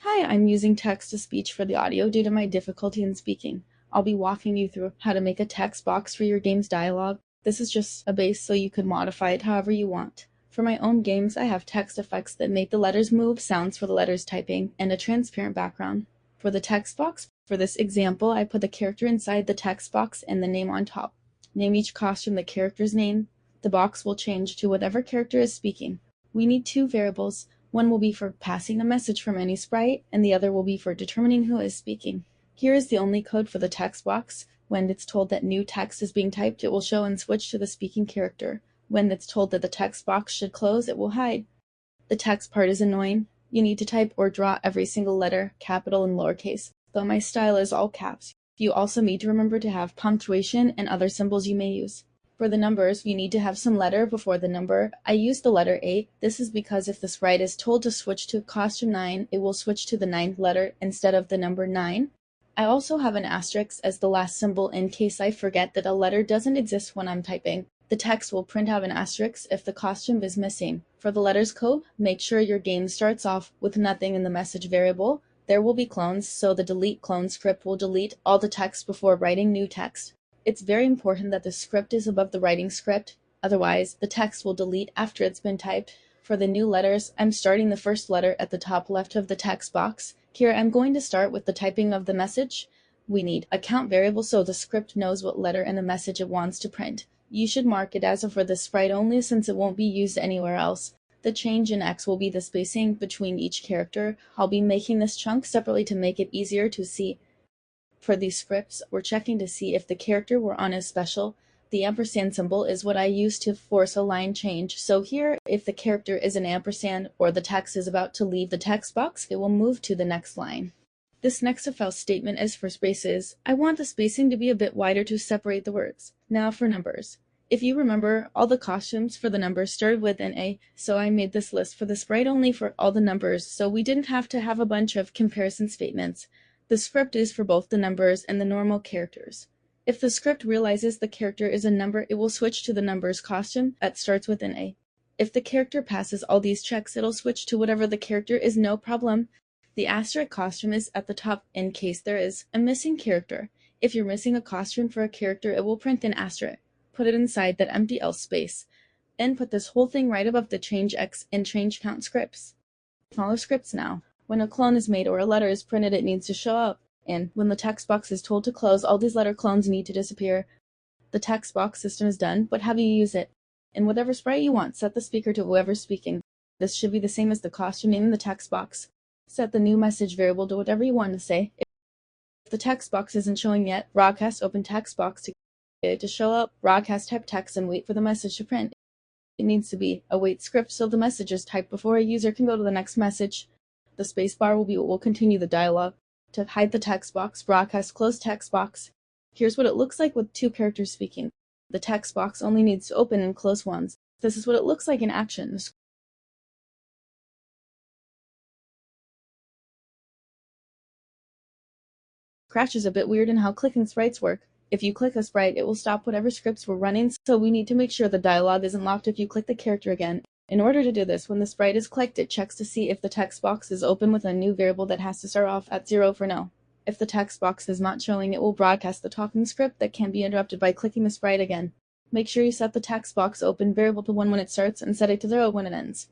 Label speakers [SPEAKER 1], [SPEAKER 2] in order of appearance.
[SPEAKER 1] Hi, I'm using text-to-speech for the audio due to my difficulty in speaking. I'll be walking you through how to make a text box for your game's dialogue. This is just a base so you could modify it however you want. For my own games, I have text effects that make the letters move, sounds for the letters typing, and a transparent background. For the text box, for this example, I put the character inside the text box and the name on top. Name each costume the character's name. The box will change to whatever character is speaking. We need two variables. One will be for passing a message from any sprite, and the other will be for determining who is speaking. Here is the only code for the text box. When it's told that new text is being typed, it will show and switch to the speaking character. When it's told that the text box should close, it will hide. The text part is annoying. You need to type or draw every single letter, capital and lowercase, though my style is all caps. You also need to remember to have punctuation and other symbols you may use. For the numbers, you need to have some letter before the number. I use the letter 8. This is because if the sprite is told to switch to costume 9, it will switch to the 9th letter instead of the number 9. I also have an asterisk as the last symbol in case I forget that a letter doesn't exist when I'm typing. The text will print out an asterisk if the costume is missing. For the letters code, make sure your game starts off with nothing in the message variable. There will be clones, so the delete clone script will delete all the text before writing new text. It's very important that the script is above the writing script, otherwise the text will delete after it's been typed. For the new letters, I'm starting the first letter at the top left of the text box. Here I'm going to start with the typing of the message. We need a count variable so the script knows what letter in the message it wants to print. You should mark it as for the sprite only since it won't be used anywhere else. The change in X will be the spacing between each character. I'll be making this chunk separately to make it easier to see. For these scripts, we're checking to see if the character we're on is special. The ampersand symbol is what I use to force a line change. So here, if the character is an ampersand or the text is about to leave the text box, it will move to the next line. This next if else statement is for spaces. I want the spacing to be a bit wider to separate the words. Now for numbers. If you remember, all the costumes for the numbers started with an A, so I made this list for the sprite only for all the numbers, so we didn't have to have a bunch of comparison statements. The script is for both the numbers and the normal characters. If the script realizes the character is a number, it will switch to the number's costume that starts with an A. If the character passes all these checks, it'll switch to whatever the character is, no problem. The asterisk costume is at the top in case there is a missing character. If you're missing a costume for a character, it will print an asterisk. Put it inside that empty else space. Then put this whole thing right above the change X and change count scripts. Smaller scripts now. When a clone is made or a letter is printed, it needs to show up. And when the text box is told to close, all these letter clones need to disappear. The text box system is done, but how do you use it? In whatever sprite you want, set the speaker to whoever's speaking. This should be the same as the costume name in the text box. Set the new message variable to whatever you want to say. If the text box isn't showing yet, broadcast open text box to get it to show up, broadcast type text and wait for the message to print. It needs to be a wait script so the message is typed before a user can go to the next message. The spacebar will be what will continue the dialogue. To hide the text box, broadcast close text box. Here's what it looks like with two characters speaking. The text box only needs to open and close once. This is what it looks like in action. Scratch is a bit weird in how clicking sprites work. If you click a sprite, it will stop whatever scripts were running, so we need to make sure the dialogue isn't locked if you click the character again. In order to do this, when the sprite is clicked, it checks to see if the text box is open with a new variable that has to start off at 0 for no. If the text box is not showing, it will broadcast the talking script that can be interrupted by clicking the sprite again. Make sure you set the text box open variable to 1 when it starts and set it to 0 when it ends.